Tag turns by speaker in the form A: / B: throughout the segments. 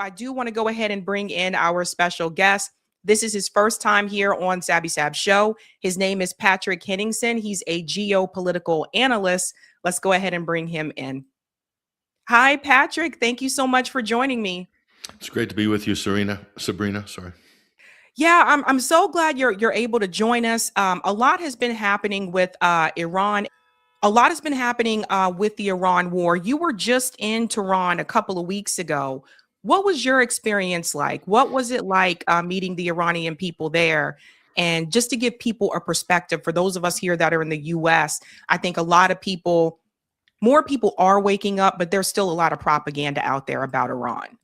A: I do want to go ahead and bring in our special guest. This is his first time here on Sabby Sab Show. His name is Patrick Henningsen. He's a geopolitical analyst. Let's go ahead and bring him in. Hi, Patrick. Thank you so much for joining me.
B: It's great to be with you, Sabrina. Sorry.
A: Yeah, I'm so glad you're able to join us. A lot has been happening with Iran. A lot has been happening with the Iran war. You were just in Tehran a couple of weeks ago. What was your experience like? What was it like meeting the Iranian people there? And just to give people a perspective, for those of us here that are in the US, I think a lot of people, more people are waking up, but there's still a lot of propaganda out there about Iran.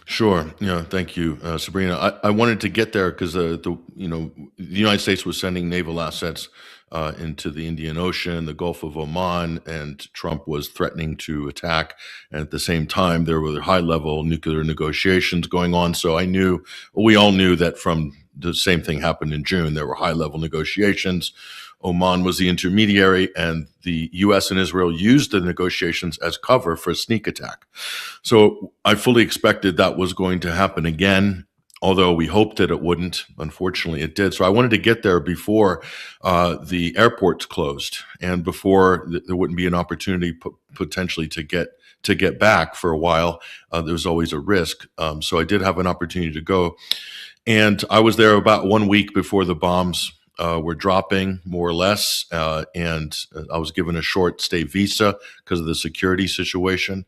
B: Sure. Yeah. Thank you, Sabrina. I wanted to get there because the United States was sending naval assets into the Indian Ocean, the Gulf of Oman, and Trump was threatening to attack. And at the same time, there were high-level nuclear negotiations going on. So we all knew that from the same thing happened in June. There were high-level negotiations. Oman was the intermediary, and the U.S. and Israel used the negotiations as cover for a sneak attack. So I fully expected that was going to happen again, although we hoped that it wouldn't. Unfortunately, it did. So I wanted to get there before the airports closed and before there wouldn't be an opportunity potentially to get back for a while. There was always a risk. So I did have an opportunity to go. And I was there about 1 week before the bombs were dropping, more or less, and I was given a short stay visa because of the security situation.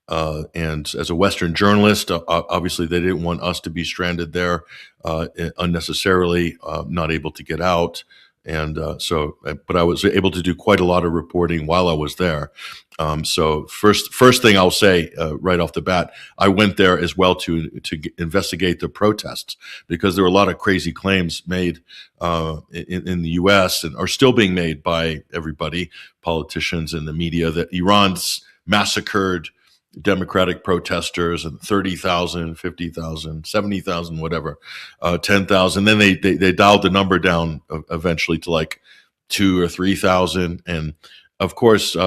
B: And as a Western journalist, obviously they didn't want us to be stranded there unnecessarily, not able to get out. And but I was able to do quite a lot of reporting while I was there. So first thing I'll say right off the bat, I went there as well to investigate the protests because there were a lot of crazy claims made in the U.S. and are still being made by everybody, politicians and the media, that Iran's massacred Democratic protesters and 30,000, 50,000, 70,000, whatever, 10,000. Then they dialed the number down eventually to like 2,000 or 3,000. And of course,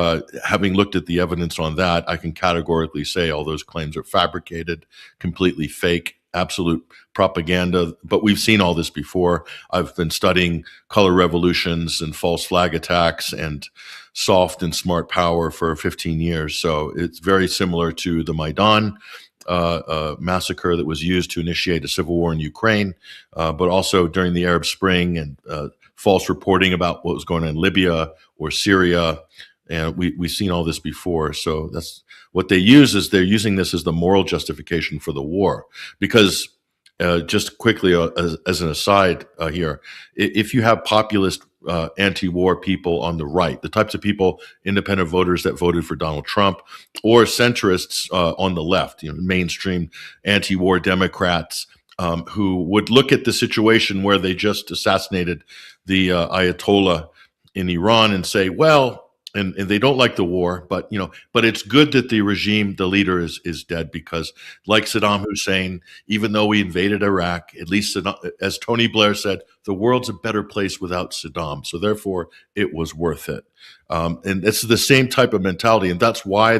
B: having looked at the evidence on that, I can categorically say all those claims are fabricated, completely fake, absolute propaganda. But we've seen all this before. I've been studying color revolutions and false flag attacks and soft and smart power for 15 years. So it's very similar to the Maidan massacre that was used to initiate a civil war in Ukraine, but also during the Arab Spring and false reporting about what was going on in Libya or Syria. And we've seen all this before. So that's what they use, is they're using this as the moral justification for the war. Because just quickly as an aside here, if you have populist anti-war people on the right, the types of people, independent voters that voted for Donald Trump, or centrists on the left, mainstream anti-war Democrats who would look at the situation where they just assassinated the Ayatollah in Iran and say, well, and they don't like the war, but it's good that the regime, the leader is dead, because like Saddam Hussein, even though we invaded Iraq, at least as Tony Blair said, the world's a better place without Saddam. So therefore it was worth it. And it's the same type of mentality. And that's why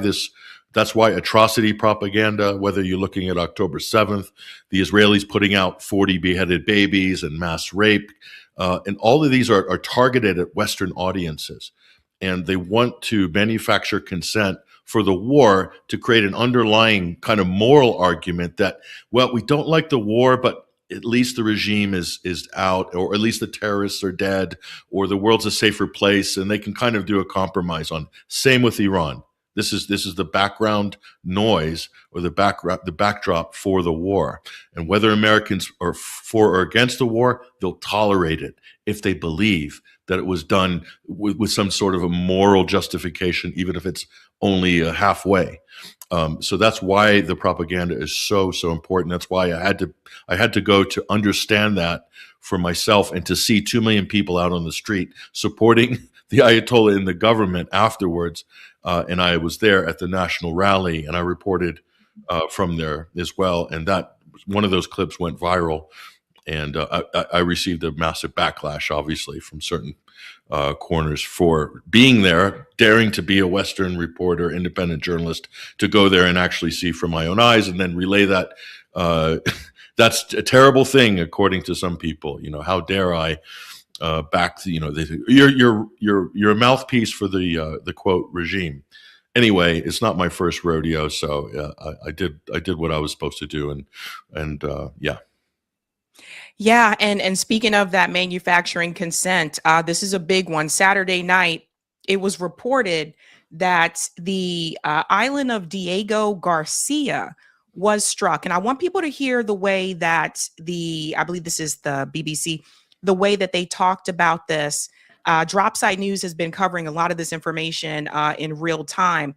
B: atrocity propaganda, whether you're looking at October 7th, the Israelis putting out 40 beheaded babies and mass rape, and all of these are targeted at Western audiences. And they want to manufacture consent for the war to create an underlying kind of moral argument that, well, we don't like the war, but at least the regime is out, or at least the terrorists are dead, or the world's a safer place, and they can kind of do a compromise on. Same with Iran. This is the background noise, or the backdrop for the war. And whether Americans are for or against the war, they'll tolerate it if they believe that it was done with some sort of a moral justification, even if it's only halfway. So that's why the propaganda is so important. That's why I had to go to understand that for myself, and to see 2 million people out on the street supporting the Ayatollah and the government afterwards. And I was there at the national rally, and I reported from there as well. And that one of those clips went viral. And I received a massive backlash, obviously, from certain corners for being there, daring to be a Western reporter, independent journalist, to go there and actually see from my own eyes and then relay that. That's a terrible thing, according to some people. How dare I back? You're a mouthpiece for the quote regime. Anyway, it's not my first rodeo, so I did what I was supposed to do, and yeah.
A: Yeah, and speaking of that manufacturing consent, this is a big one. Saturday night, it was reported that the island of Diego Garcia was struck. And I want people to hear the way that I believe this is the BBC, the way that they talked about this. Dropside News has been covering a lot of this information in real time.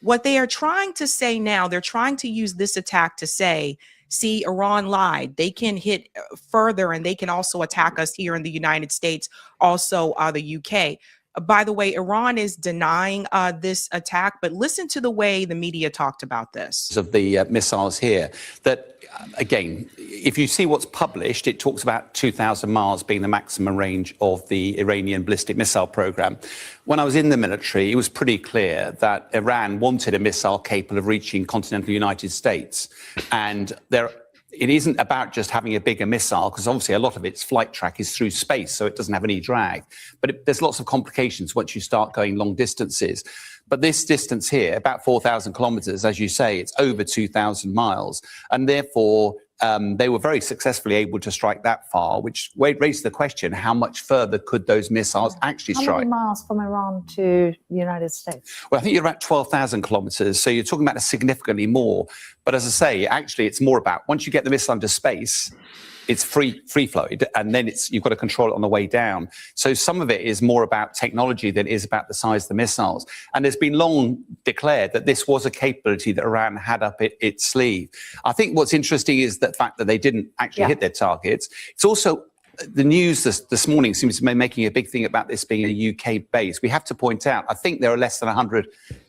A: What they are trying to say now, they're trying to use this attack to say, see, Iran lied. They can hit further, and they can also attack us here in the United States, also the UK. By the way, Iran is denying this attack, but listen to the way the media talked about this.
C: Of the missiles here, that again, if you see what's published, it talks about 2,000 miles being the maximum range of the Iranian ballistic missile program. When I was in the military, it was pretty clear that Iran wanted a missile capable of reaching continental United States. And it isn't about just having a bigger missile, because obviously a lot of its flight track is through space, so it doesn't have any drag. But there's lots of complications once you start going long distances. But this distance here, about 4,000 kilometers, as you say, it's over 2,000 miles. And therefore, they were very successfully able to strike that far, which raised the question, how much further could those missiles actually strike?
D: How many miles from Iran to the United States?
C: Well, I think you're about 12,000 kilometers, so you're talking about significantly more. But as I say, actually, it's more about, once you get the missile into space, it's free flowed, and then you've got to control it on the way down. So some of it is more about technology than it is about the size of the missiles. And it's been long declared that this was a capability that Iran had up its sleeve. I think what's interesting is the fact that they didn't actually hit their targets. It's also the news this morning seems to be making a big thing about this being a UK base. We have to point out, I think there are less than 100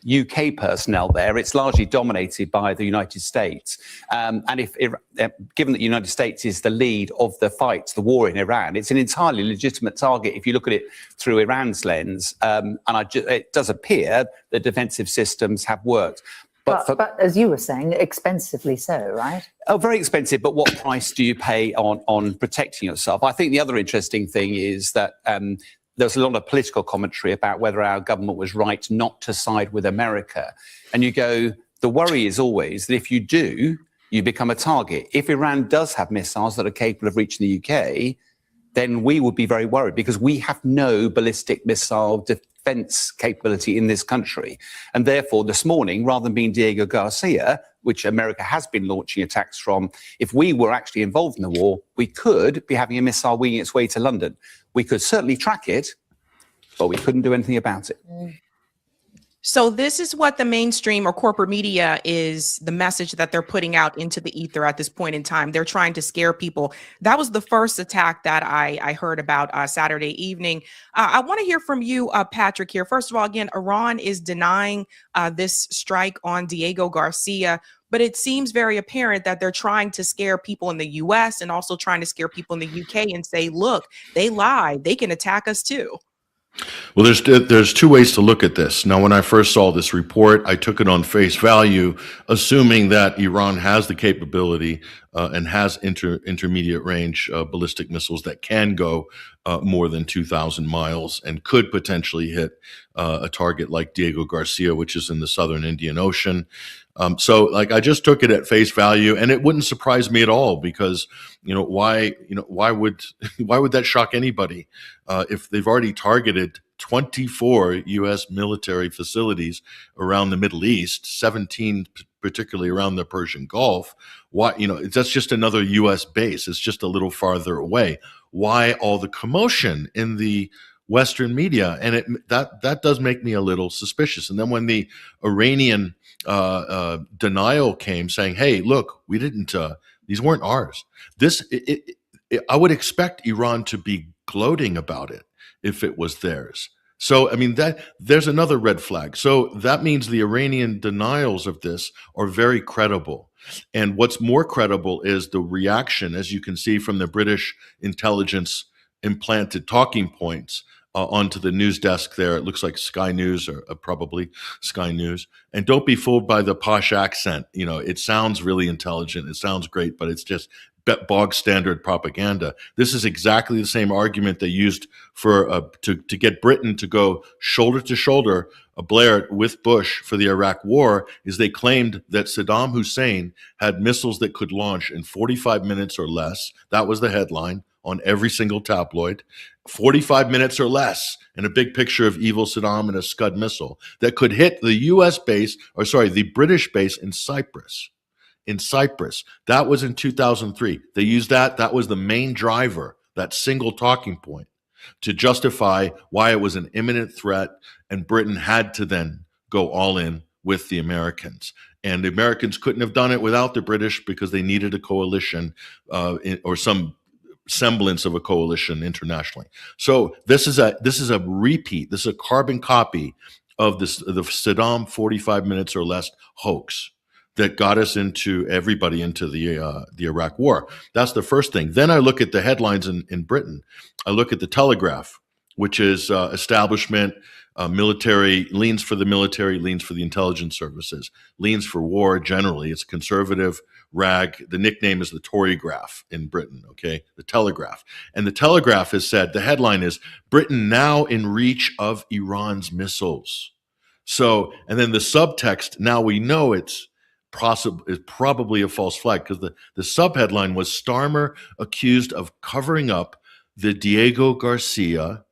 C: UK personnel there. It's largely dominated by the United States. And given that the United States is the lead of the fight, the war in Iran, it's an entirely legitimate target if you look at it through Iran's lens. It does appear that defensive systems have worked.
D: But as you were saying, expensively so, right?
C: Oh, very expensive. But what price do you pay on protecting yourself? I think the other interesting thing is that there's a lot of political commentary about whether our government was right not to side with America. And you go, the worry is always that if you do, you become a target. If Iran does have missiles that are capable of reaching the UK, then we would be very worried, because we have no ballistic missile defense capability in this country. And therefore, this morning, rather than being Diego Garcia, which America has been launching attacks from, if we were actually involved in the war, we could be having a missile winging its way to London. We could certainly track it, but we couldn't do anything about it.
A: So this is what the mainstream or corporate media is, the message that they're putting out into the ether at this point in time. They're trying to scare people. That was the first attack that I heard about Saturday evening. I want to hear from you, Patrick, here. First of all, again, Iran is denying this strike on Diego Garcia, but it seems very apparent that they're trying to scare people in the US and also trying to scare people in the UK and say, look, they lied. They can attack us too.
B: Well, there's two ways to look at this. Now, when I first saw this report, I took it on face value, assuming that Iran has the capability and has intermediate range ballistic missiles that can go more than 2,000 miles and could potentially hit a target like Diego Garcia, which is in the southern Indian Ocean. So I just took it at face value, and it wouldn't surprise me at all, because why would that shock anybody if they've already targeted 24 U.S. military facilities around the Middle East, 17 particularly around the Persian Gulf? Why, that's just another U.S. base. It's just a little farther away. Why all the commotion in the Western media? And that does make me a little suspicious. And then when the Iranian denial came, saying, "Hey, look, we didn't. These weren't ours." I would expect Iran to be gloating about it if it was theirs. So, I mean, there's another red flag. So that means the Iranian denials of this are very credible. And what's more credible is the reaction, as you can see from the British intelligence implanted talking points, onto the news desk there. It looks like Sky News or probably Sky News. And don't be fooled by the posh accent. You know, it sounds really intelligent. It sounds great, but it's just bog standard propaganda. This is exactly the same argument they used for to get Britain to go shoulder to shoulder, Blair with Bush for the Iraq War. Is they claimed that Saddam Hussein had missiles that could launch in 45 minutes or less. That was the headline on every single tabloid. 45 minutes or less, and a big picture of evil Saddam and a Scud missile that could hit the U.S. base, or sorry, the British base in Cyprus. In Cyprus. That was in 2003. They used that. That was the main driver, that single talking point, to justify why it was an imminent threat, and Britain had to then go all in with the Americans. And the Americans couldn't have done it without the British because they needed a coalition or some semblance of a coalition internationally. So this is a repeat. This is a carbon copy of the Saddam 45 minutes or less hoax that got us everybody into the Iraq War. That's the first thing. Then I look at the headlines in Britain. I look at the Telegraph, which is establishment, military, leans for the military, leans for the intelligence services, leans for war generally. It's conservative rag. The nickname is the Torygraph in Britain, okay? The Telegraph. And the Telegraph has said, the headline is, Britain now in reach of Iran's missiles. So, and then the subtext, now we know it's probably a false flag, because the subheadline was Starmer accused of covering up the Diego Garcia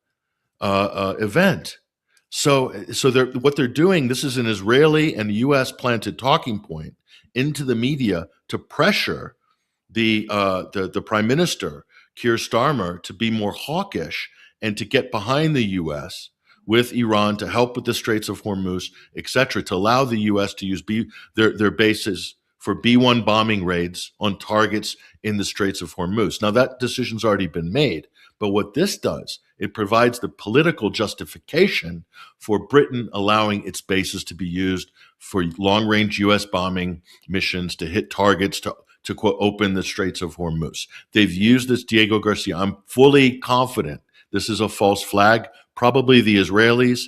B: event. So what they're doing, this is an Israeli and U.S. planted talking point into the media to pressure the Prime Minister, Keir Starmer, to be more hawkish and to get behind the U.S. with Iran to help with the Straits of Hormuz, etc., to allow the U.S. to use their bases for B-1 bombing raids on targets in the Straits of Hormuz. Now, that decision's already been made, but what this does, it provides the political justification for Britain allowing its bases to be used for long-range U.S. bombing missions to hit targets to quote, open the Straits of Hormuz. They've used this Diego Garcia. I'm fully confident this is a false flag. Probably the Israelis,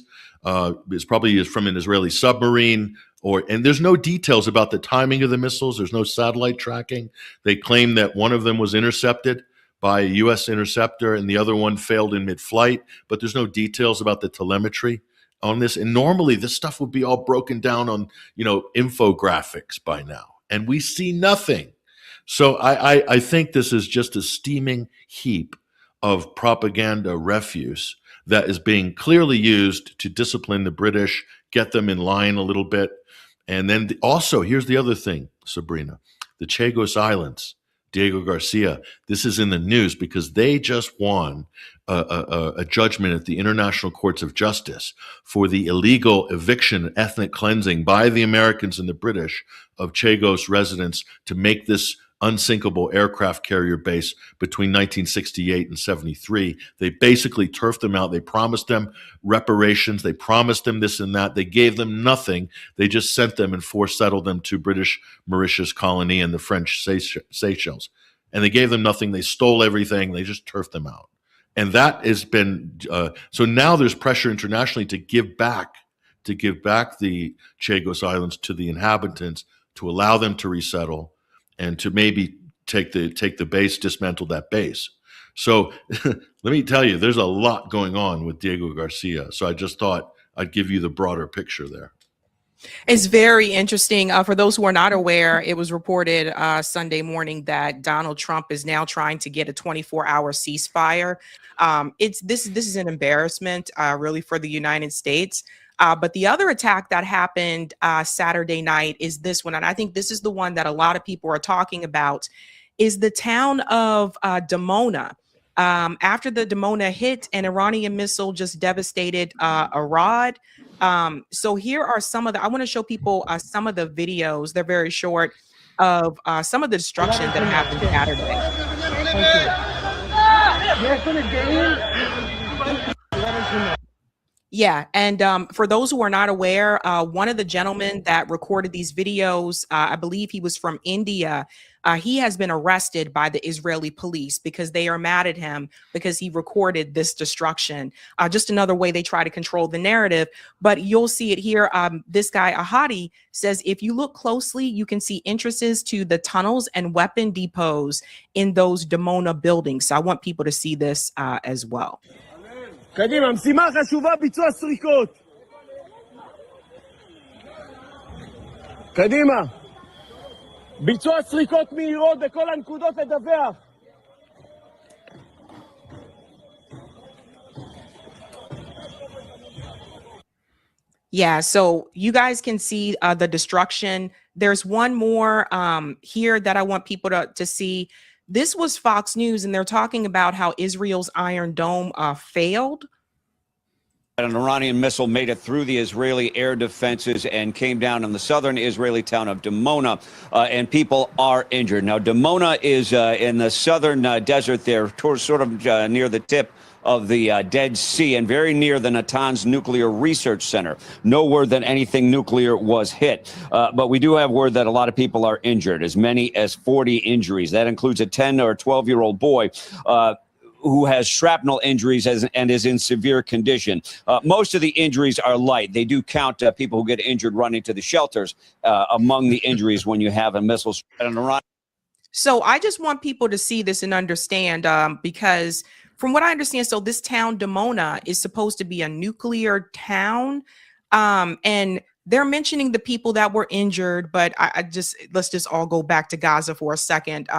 B: it's probably from an Israeli submarine, and there's no details about the timing of the missiles. There's no satellite tracking. They claim that one of them was intercepted by a U.S. interceptor and the other one failed in mid-flight, but there's no details about the telemetry on this. And normally this stuff would be all broken down on, infographics by now, and we see nothing. So I think this is just a steaming heap of propaganda refuse that is being clearly used to discipline the British, get them in line a little bit. And then also, here's the other thing, Sabrina, the Chagos Islands, Diego Garcia, this is in the news because they just won a judgment at the International Courts of Justice for the illegal eviction and ethnic cleansing by the Americans and the British of Chagos residents to make this unsinkable aircraft carrier base between 1968 and 73. They basically turfed them out. They promised them reparations. They promised them this and that. They gave them nothing. They just sent them and force settled them to British Mauritius colony and the French Seychelles. And they gave them nothing. They stole everything. They just turfed them out. And that has been, so now there's pressure internationally to give back the Chagos Islands to the inhabitants, to allow them to resettle, and to maybe take the base, dismantle that base. So let me tell you, there's a lot going on with Diego Garcia. So I just thought I'd give you the broader picture there.
A: It's very interesting. For those who are not aware, it was reported Sunday morning that Donald Trump is now trying to get a 24-hour ceasefire. This is an embarrassment, really, for the United States. But the other attack that happened Saturday night is this one, and I think this is the one that a lot of people are talking about, is the town of Dimona. After the Dimona hit, an Iranian missile just devastated Arad. So here are I want to show people some of the videos, they're very short, of some of the destruction that happened Saturday. Yeah, and for those who are not aware, one of the gentlemen that recorded these videos, I believe he was from India. He has been arrested by the Israeli police because they are mad at him because he recorded this destruction. Just another way they try to control the narrative. But you'll see it here. This guy, Ahadi, says if you look closely, you can see entrances to the tunnels and weapon depots in those Dimona buildings. So I want people to see this as well.
E: קדימה, משימה חשובה, ביצוע סריקות. קדימה. ביצוע סריקות מהירות בכל הנקודות לדווח.
A: Yeah, so you guys can see the destruction. There's one more here that I want people to see. This was Fox News, and they're talking about how Israel's Iron Dome failed.
F: An Iranian missile made it through the Israeli air defenses and came down in the southern Israeli town of Dimona, and people are injured. Now, Dimona is in the southern desert there, towards sort of near the tip of the Dead Sea and very near the Natanz Nuclear Research Center. No word that anything nuclear was hit, but we do have word that a lot of people are injured, as many as 40 injuries. That includes a 10 or 12-year-old boy who has shrapnel injuries and is in severe condition. Most of the injuries are light. They do count people who get injured running to the shelters among the injuries when you have a missile strike on Iran.
A: So I just want people to see this and understand because from what I understand, so this town, Dimona, is supposed to be a nuclear town. And they're mentioning the people that were injured, but let's just all go back to Gaza for a second.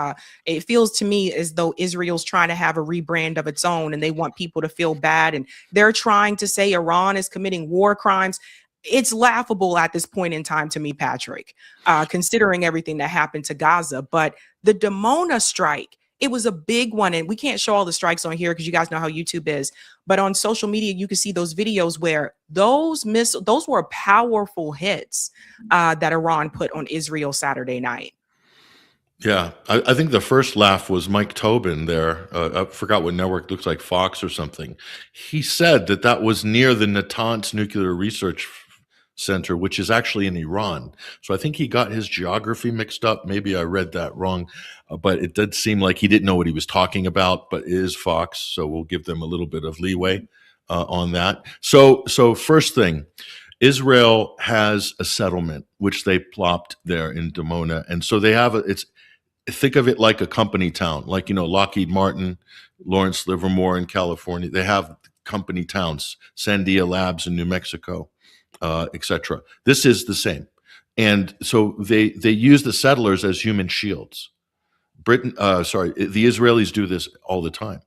A: It feels to me as though Israel's trying to have a rebrand of its own, and they want people to feel bad. And they're trying to say Iran is committing war crimes. It's laughable at this point in time to me, Patrick, considering everything that happened to Gaza. But the Dimona strike, it was a big one, and we can't show all the strikes on here because you guys know how YouTube is. But on social media, you can see those videos where those were powerful hits that Iran put on Israel Saturday night.
B: Yeah, I think the first laugh was Mike Tobin there. I forgot what network, looks like Fox or something. He said that that was near the Natanz Nuclear Research Center, which is actually in Iran. So I think he got his geography mixed up. Maybe I read that wrong, but it did seem like he didn't know what he was talking about, but it is Fox, so we'll give them a little bit of leeway on that. So first thing, Israel has a settlement, which they plopped there in Dimona. And so they have think of it like a company town, like, Lockheed Martin, Lawrence Livermore in California. They have company towns, Sandia Labs in New Mexico, etc. This is the same. And so they use the settlers as human shields. The Israelis do this all the time.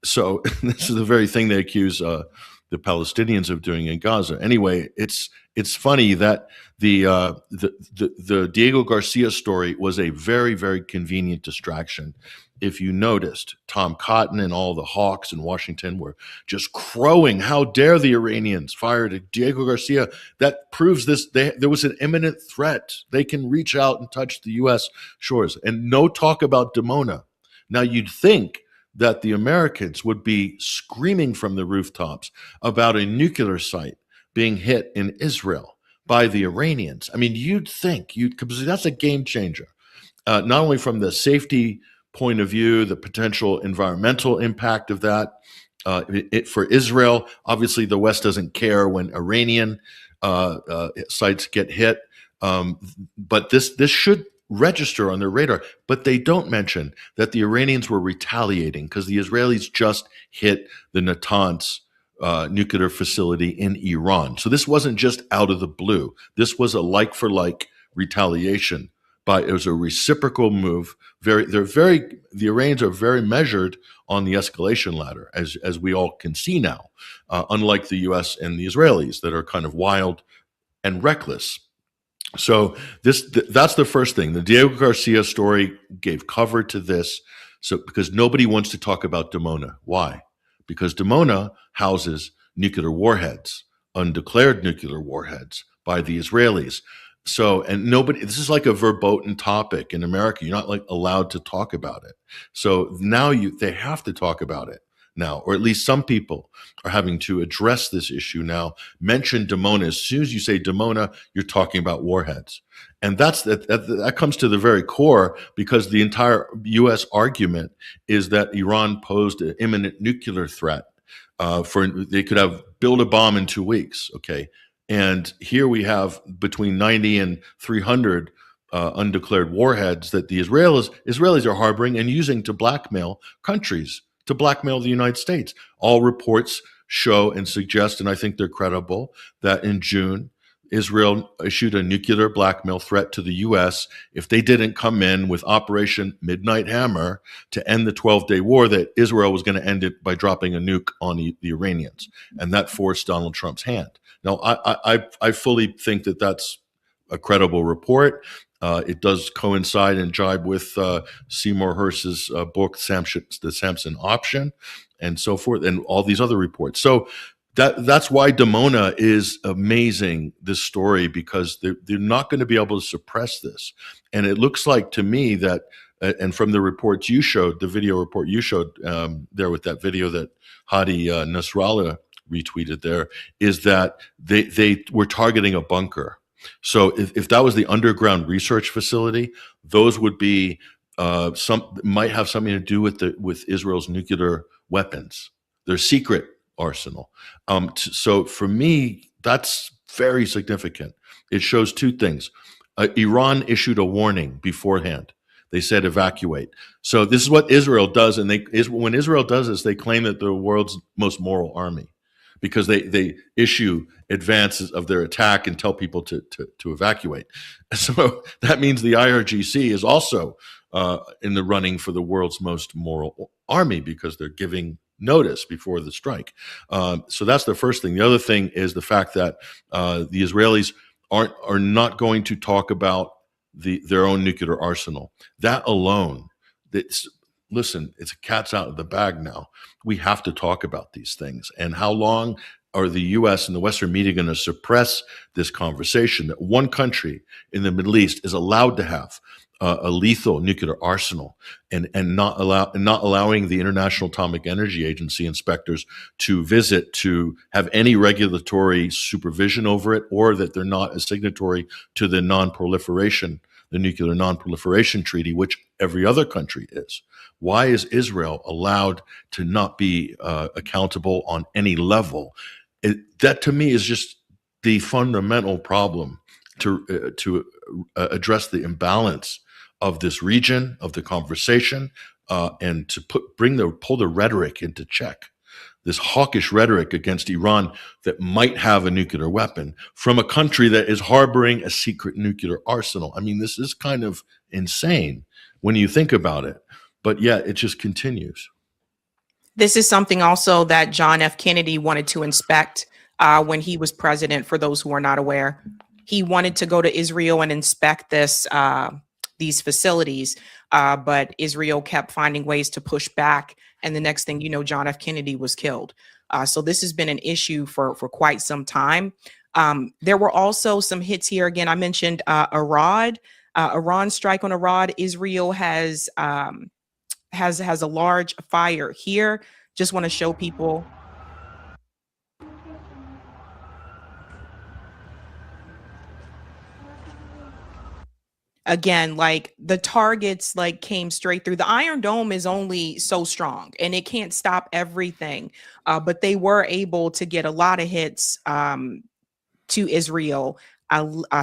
B: So this is the very thing they accuse the Palestinians of doing in Gaza. Anyway, it's funny that the Diego Garcia story was a very, very convenient distraction. If you noticed, Tom Cotton and all the hawks in Washington were just crowing, how dare the Iranians fire at Diego Garcia. That proves there was an imminent threat. They can reach out and touch the U.S. shores. And no talk about Dimona. Now, you'd think that the Americans would be screaming from the rooftops about a nuclear site being hit in Israel by the Iranians. I mean, you'd think, because that's a game changer, not only from the safety point of view, the potential environmental impact of that. For Israel, obviously the West doesn't care when Iranian sites get hit, but this should register on their radar. But they don't mention that the Iranians were retaliating because the Israelis just hit the Natanz nuclear facility in Iran. So this wasn't just out of the blue. This was a like-for-like retaliation. It was a reciprocal move. The Iranians are very measured on the escalation ladder, as we all can see now, unlike the U.S. and the Israelis that are kind of wild and reckless. So that's the first thing. The Diego Garcia story gave cover to this, because nobody wants to talk about Dimona. Why? Because Dimona houses nuclear warheads, undeclared nuclear warheads by the Israelis. So, and this is like a verboten topic in America. You're not allowed to talk about it. So now they have to talk about it now, or at least some people are having to address this issue now. Mention Dimona. As soon as you say Dimona, you're talking about warheads. And that comes to the very core, because the entire U.S. argument is that Iran posed an imminent nuclear threat. They could have built a bomb in 2 weeks, okay? And here we have between 90 and 300 undeclared warheads that the Israelis are harboring and using to blackmail countries, to blackmail the United States. All reports show and suggest, and I think they're credible, that in June, Israel issued a nuclear blackmail threat to the U.S. if they didn't come in with Operation Midnight Hammer to end the 12-day war, that Israel was going to end it by dropping a nuke on the Iranians. And that forced Donald Trump's hand. Now, I fully think that that's a credible report. It does coincide and jibe with Seymour Hersh's book, The Samson Option, and so forth, and all these other reports. So that's why Dimona is amazing, this story, because they're not going to be able to suppress this. And it looks like to me that, and from the reports you showed, the video report you showed there with that video that Hadi Nasrallah retweeted there, is that they were targeting a bunker. So if that was the underground research facility, those would be might have something to do with Israel's nuclear weapons, their secret arsenal. So for me, that's very significant. It shows two things. Iran issued a warning beforehand. They said evacuate. So this is what Israel does, and when Israel does this, they claim that they're the world's most moral army, because they issue advances of their attack and tell people to evacuate. So that means the IRGC is also in the running for the world's most moral army, because they're giving notice before the strike. So that's the first thing. The other thing is the fact that the Israelis are not going to talk about their own nuclear arsenal. That alone, listen, it's a cat's out of the bag now. We have to talk about these things. And how long are the U.S. and the Western media going to suppress this conversation that one country in the Middle East is allowed to have a lethal nuclear arsenal, and not allowing the International Atomic Energy Agency inspectors to visit, to have any regulatory supervision over it, or that they're not a signatory to the nuclear non-proliferation treaty, which every other country is? Why is Israel allowed to not be accountable on any level? That to me is just the fundamental problem to address the imbalance of this region, of the conversation, and to pull the rhetoric into check. This hawkish rhetoric against Iran that might have a nuclear weapon from a country that is harboring a secret nuclear arsenal. I mean, this is kind of insane when you think about it, but yet it just continues.
A: This is something also that John F. Kennedy wanted to inspect when he was president, for those who are not aware. He wanted to go to Israel and inspect these facilities, but Israel kept finding ways to push back. And the next thing you know, John F. Kennedy was killed. So this has been an issue for quite some time. There were also some hits here. Again, I mentioned Iran's strike on Arad. Israel has a large fire here. Just want to show people. Again, like the targets came straight through. The Iron Dome is only so strong and it can't stop everything. But they were able to get a lot of hits to Israel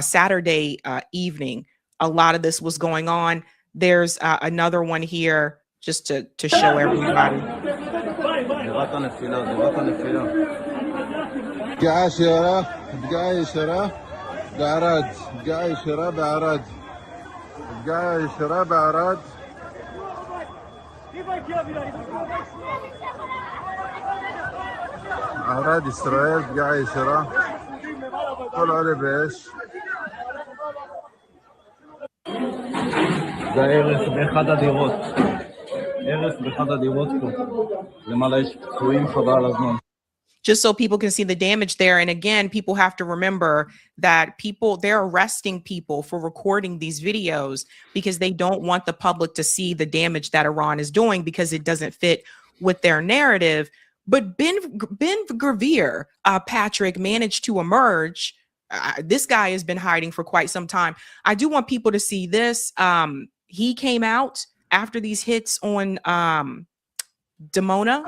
A: Saturday evening. A lot of this was going on. There's another one here just to show everybody.
G: عراد إسرائيل بقاع يشرى طلعوا لي بإيش
E: זה הרס באחד הדירות. הרס באחד הדירות פה. למעלה יש פצועים חבל על הזמן.
A: Just so people can see the damage there. And again, people have to remember that they're arresting people for recording these videos because they don't want the public to see the damage that Iran is doing, because it doesn't fit with their narrative. But Ben Gvir, Patrick, managed to emerge. This guy has been hiding for quite some time. I do want people to see this. He came out after these hits on Dimona.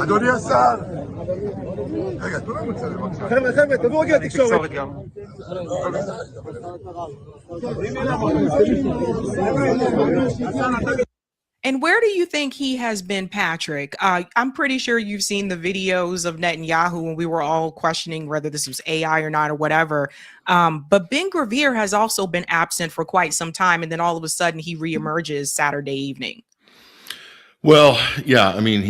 G: אדוני השר! רגע, תנו לנו לצלם. חבר'ה, תבואו רגע תקשורת.
A: And where do you think he has been, Patrick? I'm pretty sure you've seen the videos of Netanyahu when we were all questioning whether this was AI or not or whatever. But Ben Gvir has also been absent for quite some time, and then all of a sudden he reemerges Saturday evening.
B: Well, yeah, I mean,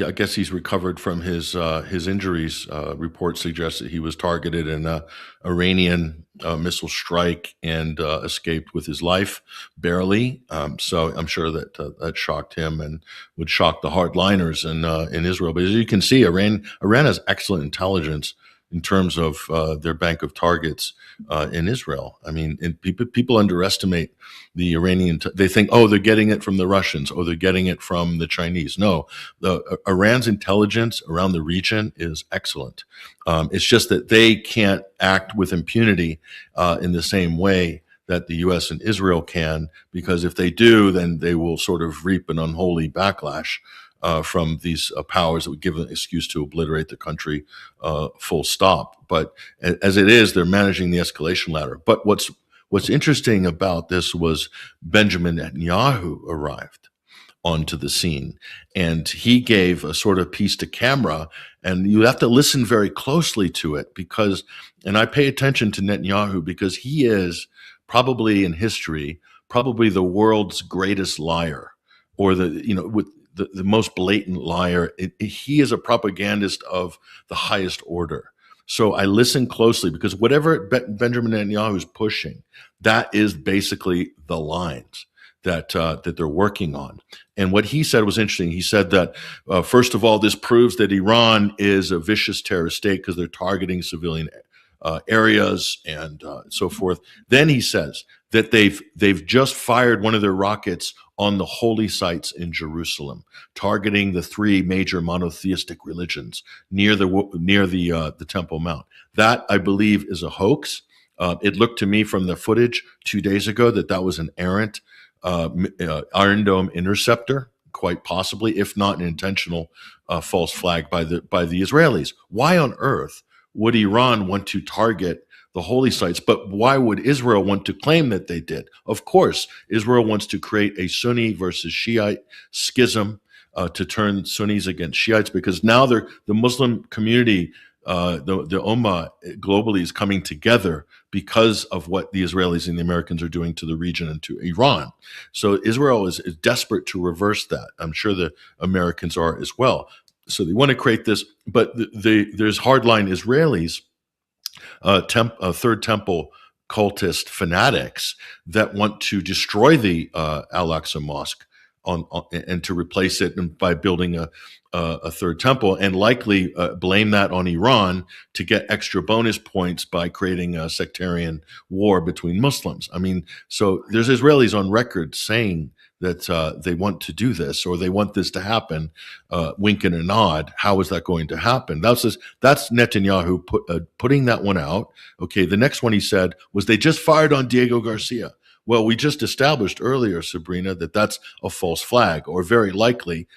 B: I guess he's recovered from his injuries. Reports suggest that he was targeted in an Iranian missile strike and escaped with his life, barely. So I'm sure that that shocked him and would shock the hardliners in Israel. But as you can see, Iran has excellent intelligence in terms of their bank of targets in Israel. I mean, people underestimate the Iranian. They think, oh, they're getting it from the Russians, or they're getting it from the Chinese. No, Iran's intelligence around the region is excellent. It's just that they can't act with impunity in the same way that the U.S. and Israel can, because if they do, then they will sort of reap an unholy backlash from these powers that would give an excuse to obliterate the country, full stop. But as it is, they're managing the escalation ladder. But what's interesting about this was Benjamin Netanyahu arrived onto the scene, and he gave a sort of piece to camera, and you have to listen very closely to it because, and I pay attention to Netanyahu because he is probably in history, probably the world's greatest liar, or with the most blatant liar. He is a propagandist of the highest order. So I listen closely because whatever Benjamin Netanyahu is pushing, that is basically the lines that they're working on. And what he said was interesting. He said that, first of all, this proves that Iran is a vicious terrorist state because they're targeting civilian areas and so forth. Then he says that they've just fired one of their rockets on the holy sites in Jerusalem, targeting the three major monotheistic religions near the Temple Mount. That, I believe, is a hoax. It looked to me from the footage 2 days ago that was an errant Iron Dome interceptor, quite possibly, if not an intentional false flag by the Israelis. Why on earth would Iran want to target the holy sites? But why would Israel want to claim that they did? Of course, Israel wants to create a Sunni versus Shiite schism to turn Sunnis against Shiites, because now the Muslim community, the Ummah globally, is coming together because of what the Israelis and the Americans are doing to the region and to Iran. So Israel is desperate to reverse that. I'm sure the Americans are as well. So they want to create this, but there's hardline Israelis, Third Temple cultist fanatics that want to destroy the Al-Aqsa Mosque and to replace it by building a third temple, and likely blame that on Iran to get extra bonus points by creating a sectarian war between Muslims. I mean, so there's Israelis on record saying that they want to do this, or they want this to happen, wink and a nod. How is that going to happen? That's Netanyahu putting that one out. Okay, the next one he said was they just fired on Diego Garcia. Well, we just established earlier, Sabrina, that that's a false flag, or very likely,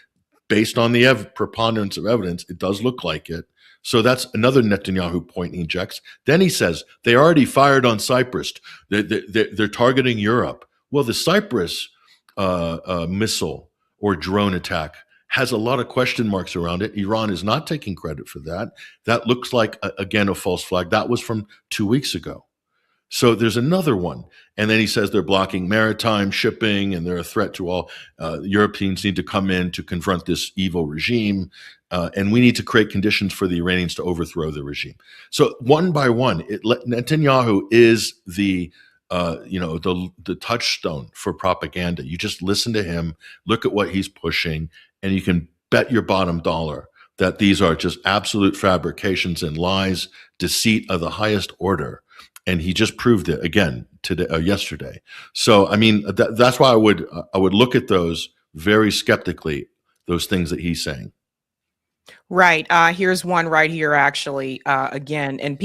B: based on the preponderance of evidence, it does look like it. So that's another Netanyahu point he injects. Then he says they already fired on Cyprus. They're targeting Europe. Well, the Cyprus missile or drone attack has a lot of question marks around it. Iran is not taking credit for that. That looks like, again, a false flag. That was from 2 weeks ago. So there's another one. And then he says they're blocking maritime shipping and they're a threat to all. Europeans need to come in to confront this evil regime. And we need to create conditions for the Iranians to overthrow the regime. So one by one, Netanyahu is the touchstone for propaganda. You just listen to him, look at what he's pushing, and you can bet your bottom dollar that these are just absolute fabrications and lies, deceit of the highest order. And he just proved it again today, yesterday. So, I mean, that's why I would look at those very skeptically, those things that he's saying.
A: Right. Here's one right here, actually, again. And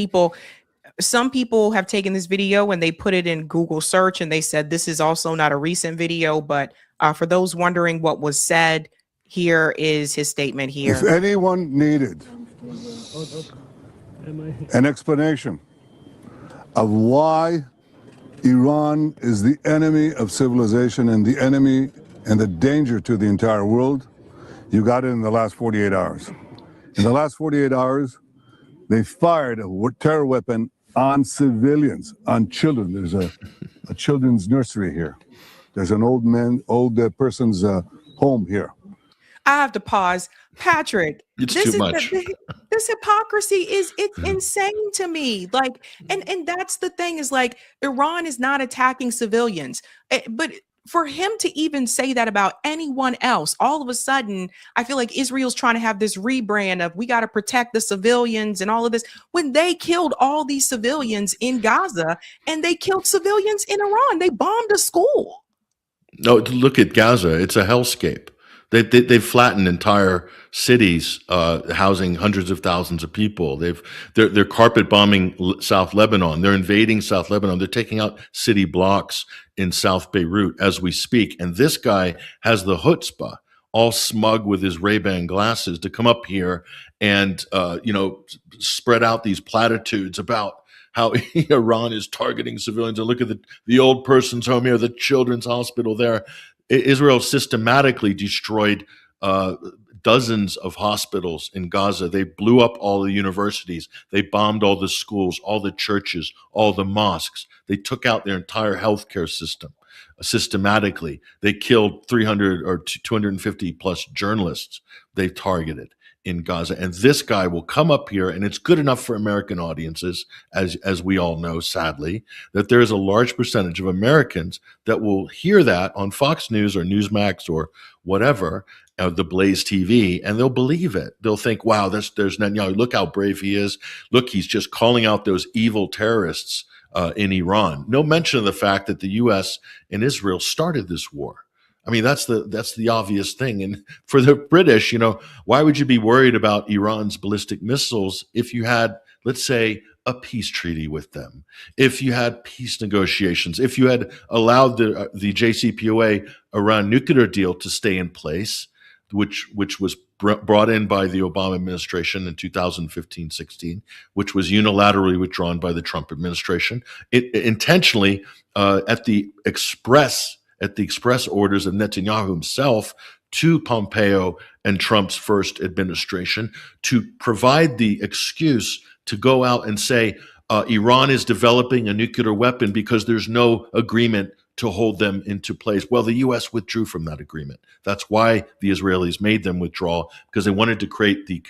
A: some people have taken this video and they put it in Google search and they said this is also not a recent video. But for those wondering what was said, here is his statement here.
G: If anyone needed an explanation of why Iran is the enemy of civilization and the enemy and the danger to the entire world, you got it in the last 48 hours. In the last 48 hours, they fired a terror weapon on civilians, on children. There's a children's nursery here. There's an old person's home here.
A: I have to pause. Patrick,
B: It's too much.
A: This hypocrisy it's insane to me. Like, and that's the thing is like Iran is not attacking civilians, but for him to even say that about anyone else, all of a sudden, I feel like Israel's trying to have this rebrand of we got to protect the civilians and all of this when they killed all these civilians in Gaza and they killed civilians in Iran. They bombed a school.
B: No, look at Gaza. It's a hellscape. They've flattened entire cities, housing hundreds of thousands of people. They're carpet bombing South Lebanon. They're invading South Lebanon. They're taking out city blocks in South Beirut as we speak. And this guy has the chutzpah, all smug with his Ray-Ban glasses, to come up here and spread out these platitudes about how Iran is targeting civilians. And look at the old person's home here, the children's hospital there. Israel systematically destroyed dozens of hospitals in Gaza. They blew up all the universities. They bombed all the schools, all the churches, all the mosques. They took out their entire healthcare system systematically. They killed 300 or 250 plus journalists they targeted in Gaza. And this guy will come up here, and it's good enough for American audiences, as we all know, sadly, that there is a large percentage of Americans that will hear that on Fox News or Newsmax or whatever, the Blaze TV, and they'll believe it. They'll think, wow, there's Netanyahu. Look how brave he is. Look, he's just calling out those evil terrorists in Iran. No mention of the fact that the U.S. and Israel started this war. I mean, that's the obvious thing. And for the British, why would you be worried about Iran's ballistic missiles if you had, let's say, a peace treaty with them, if you had peace negotiations, if you had allowed the JCPOA Iran nuclear deal to stay in place, which was brought in by the Obama administration in 2015-16, which was unilaterally withdrawn by the Trump administration, intentionally at the express orders of Netanyahu himself to Pompeo and Trump's first administration, to provide the excuse to go out and say Iran is developing a nuclear weapon because there's no agreement to hold them into place. Well, the U.S. withdrew from that agreement. That's why the Israelis made them withdraw, because they wanted to create the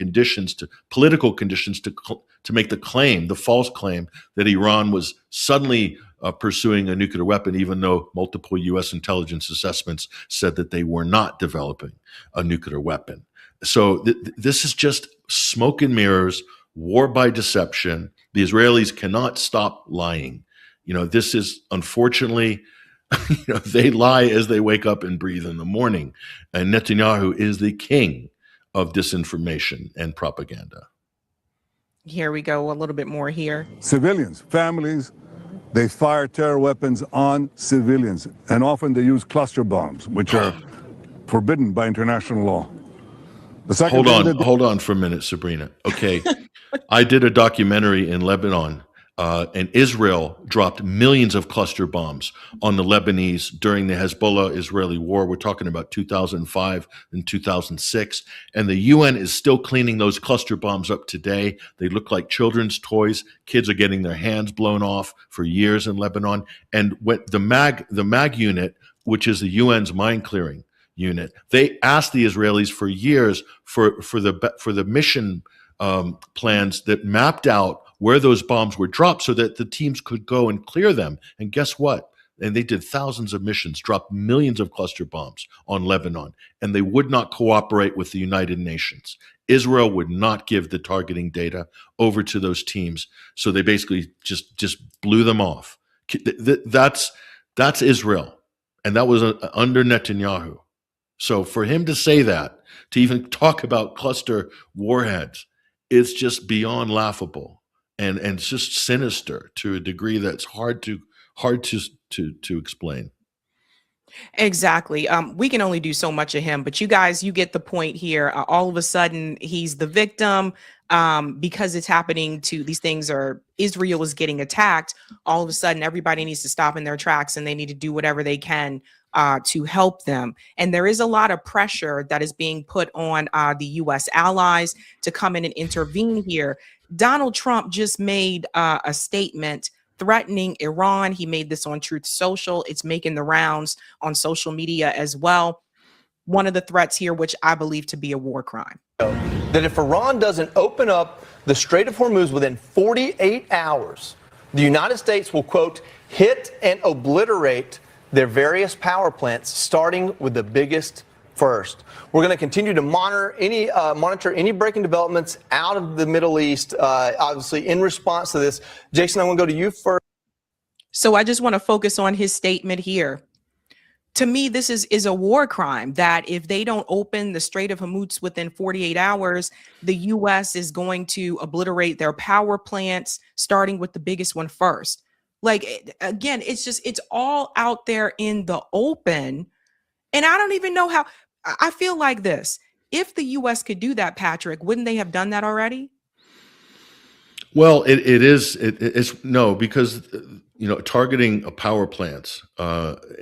B: political conditions to make the false claim that Iran was suddenly pursuing a nuclear weapon, even though multiple U.S. intelligence assessments said that they were not developing a nuclear weapon. So this is just smoke and mirrors, war by deception. The Israelis cannot stop lying. This is unfortunately, they lie as they wake up and breathe in the morning. And Netanyahu is the king of disinformation and propaganda.
A: Here we go. A little bit more here.
G: Civilians, families, they fire terror weapons on civilians, and often they use cluster bombs, which are forbidden by international law. Hold
B: on for a minute, Sabrina. Okay, I did a documentary in Lebanon, and Israel dropped millions of cluster bombs on the Lebanese during the Hezbollah-Israeli war. We're talking about 2005 and 2006, and the UN is still cleaning those cluster bombs up today. They look like children's toys. Kids are getting their hands blown off for years in Lebanon. And when the MAG unit, which is the UN's mine clearing unit, they asked the Israelis for years for the mission plans that mapped out where those bombs were dropped so that the teams could go and clear them. And guess what? and they did thousands of missions, dropped millions of cluster bombs on Lebanon, and they would not cooperate with the United Nations. Israel would not give the targeting data over to those teams, so they basically just blew them off. That's Israel, and that was under Netanyahu. So for him to say that, to even talk about cluster warheads, it's just beyond laughable. And it's just sinister to a degree that's hard to explain.
A: Exactly. We can only do so much of him, but you guys, you get the point here. All of a sudden, he's the victim because it's happening to these things, or Israel is getting attacked. All of a sudden, everybody needs to stop in their tracks and they need to do whatever they can to help them. And there is a lot of pressure that is being put on the U.S. allies to come in and intervene here. Donald Trump just made a statement threatening Iran. He made this on Truth Social. It's making the rounds on social media as well. One of the threats here, which I believe to be a war crime.
H: That if Iran doesn't open up the Strait of Hormuz within 48 hours, the United States will, quote, hit and obliterate their various power plants, starting with the biggest first. We're going to continue to monitor any breaking developments out of the Middle East, obviously in response to this. Jason, I want to go to you first.
A: So I just want to focus on his statement here. To me, this is a war crime, that if they don't open the Strait of Hormuz within 48 hours, the U.S. is going to obliterate their power plants, starting with the biggest one first. Like, again, it's all out there in the open. And I don't even know how. I feel like this. If the U.S. could do that, Patrick, wouldn't they have done that already?
B: Well, it's no, because targeting power plants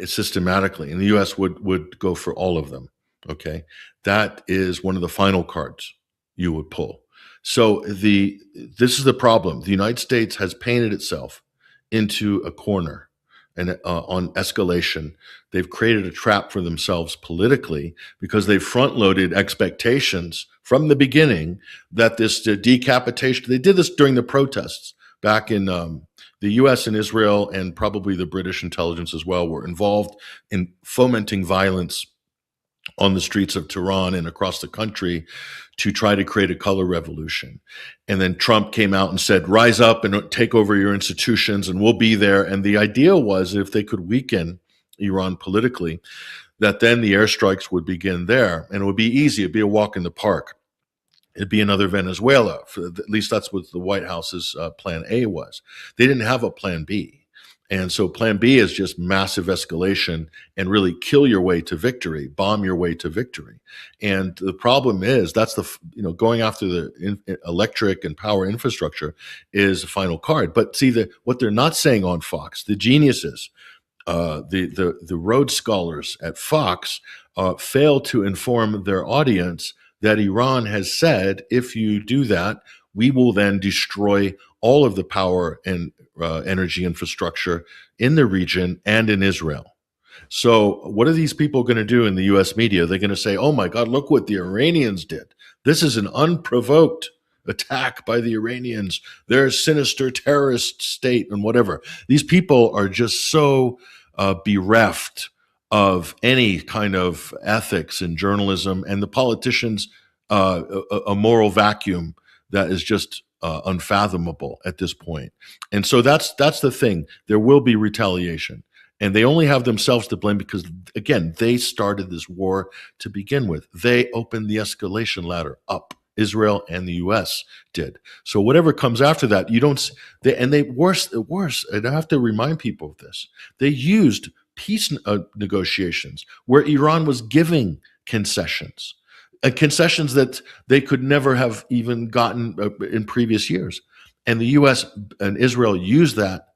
B: systematically, and the U.S. would go for all of them. Okay, that is one of the final cards you would pull. So this is the problem. The United States has painted itself into a corner, and on escalation, they've created a trap for themselves politically because they've front-loaded expectations from the beginning that this decapitation, they did this during the protests back in the U.S. and Israel, and probably the British intelligence as well, were involved in fomenting violence on the streets of Tehran and across the country to try to create a color revolution. And then Trump came out and said, rise up and take over your institutions and we'll be there. And the idea was, if they could weaken Iran politically, that then the airstrikes would begin there, and it would be easy. It'd be a walk in the park. It'd be another Venezuela. At least that's what the White House's plan A was. They didn't have a plan B. And so plan B is just massive escalation and really kill your way to victory, bomb your way to victory. And the problem is that's going after the electric and power infrastructure is the final card. But see, what they're not saying on Fox, the geniuses, the Rhodes Scholars at Fox fail to inform their audience that Iran has said, if you do that, we will then destroy all of the power and energy infrastructure in the region and in Israel. So what are these people going to do in the U.S. media? They're going to say, oh my God, look what the Iranians did. This is an unprovoked attack by the Iranians. They're a sinister terrorist state and whatever. These people are just so bereft of any kind of ethics in journalism, and the politicians a moral vacuum that is just unfathomable at this point. And so that's the thing. There will be retaliation, and they only have themselves to blame because, again, they started this war to begin with. They opened the escalation ladder up. Israel and the U.S. did. So whatever comes after that, worse, and I have to remind people of this. They used peace negotiations where Iran was giving concessions. Concessions that they could never have even gotten in previous years. And the U.S. and Israel used that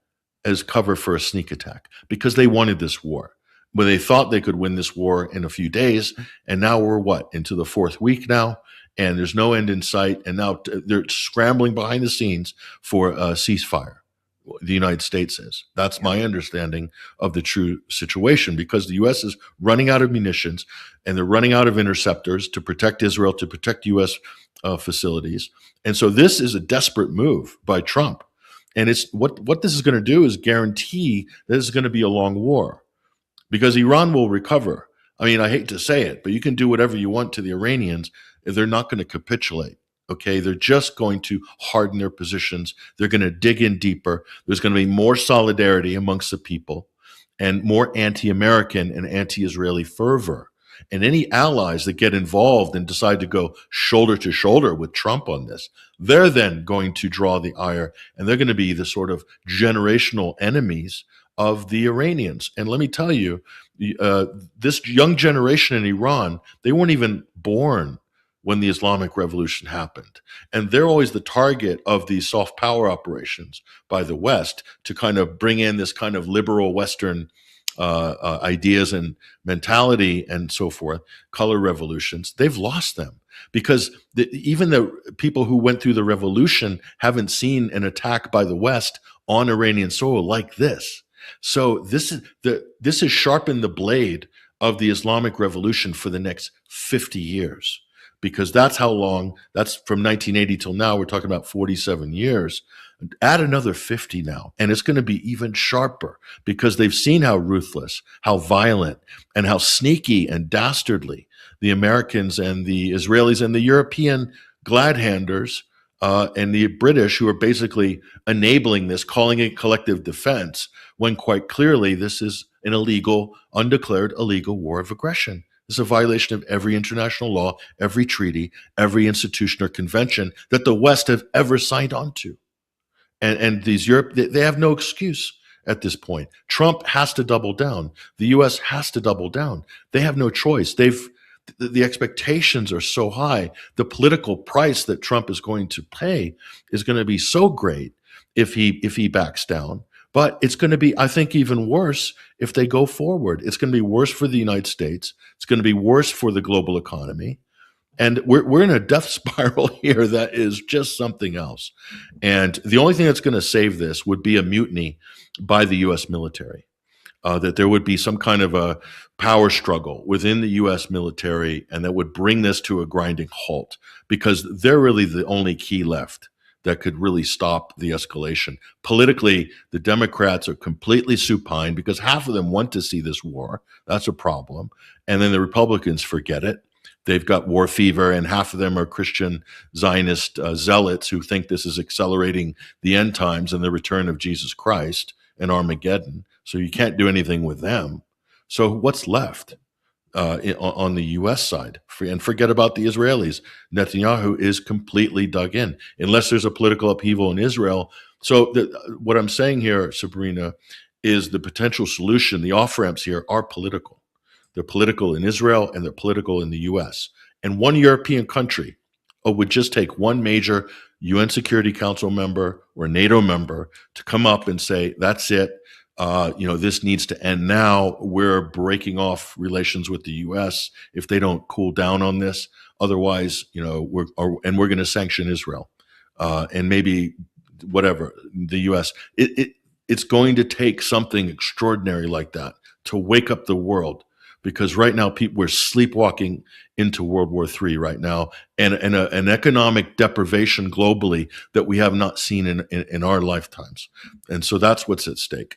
B: as cover for a sneak attack because they wanted this war. But they thought they could win this war in a few days. And now we're into the fourth week now, and there's no end in sight. And now they're scrambling behind the scenes for a ceasefire. The United States is. That's my understanding of the true situation, because the U.S. is running out of munitions and they're running out of interceptors to protect Israel, to protect U.S. facilities. And so this is a desperate move by Trump. And it's what this is going to do is guarantee that this is going to be a long war, because Iran will recover. I mean, I hate to say it, but you can do whatever you want to the Iranians. They're not going to capitulate. Okay, they're just going to harden their positions. They're going to dig in deeper. There's going to be more solidarity amongst the people and more anti-American and anti-Israeli fervor. And any allies that get involved and decide to go shoulder to shoulder with Trump on this, they're then going to draw the ire, and they're going to be the sort of generational enemies of the Iranians. And let me tell you, this young generation in Iran, they weren't even born when the Islamic Revolution happened. And they're always the target of these soft power operations by the West to kind of bring in this kind of liberal Western ideas and mentality and so forth, color revolutions. They've lost them because even the people who went through the revolution haven't seen an attack by the West on Iranian soil like this. So this has sharpened the blade of the Islamic Revolution for the next 50 years, because that's how long, that's from 1980 till now, we're talking about 47 years. Add another 50 now, and it's going to be even sharper because they've seen how ruthless, how violent, and how sneaky and dastardly the Americans and the Israelis and the European glad-handers and the British, who are basically enabling this, calling it collective defense, when quite clearly this is an illegal, undeclared illegal war of aggression. It's a violation of every international law, every treaty, every institution or convention that the West have ever signed on to. And these they have no excuse at this point. Trump has to double down. The U.S. has to double down. They have no choice. The expectations are so high. The political price that Trump is going to pay is going to be so great if he backs down. But it's going to be, I think, even worse if they go forward. It's going to be worse for the United States. It's going to be worse for the global economy. And we're in a death spiral here that is just something else. And the only thing that's going to save this would be a mutiny by the U.S. military, that there would be some kind of a power struggle within the U.S. military, and that would bring this to a grinding halt, because they're really the only key left that could really stop the escalation. Politically, the Democrats are completely supine because half of them want to see this war. That's a problem. And then the Republicans forget it. They've got war fever, and half of them are Christian Zionist zealots who think this is accelerating the end times and the return of Jesus Christ and Armageddon. So you can't do anything with them. So what's left on the U.S. side? And forget about the Israelis. Netanyahu is completely dug in, unless there's a political upheaval in Israel. So what I'm saying here, Sabrina, is the potential solution, the off-ramps here are political. They're political in Israel and they're political in the U.S. And one European country would just take one major UN Security Council member or NATO member to come up and say, that's it. This needs to end now. We're breaking off relations with the U.S. if they don't cool down on this. Otherwise, we're going to sanction Israel and maybe whatever the U.S. It's going to take something extraordinary like that to wake up the world. Because right now, we're sleepwalking into World War III right now, and an economic deprivation globally that we have not seen in our lifetimes. And so that's what's at stake.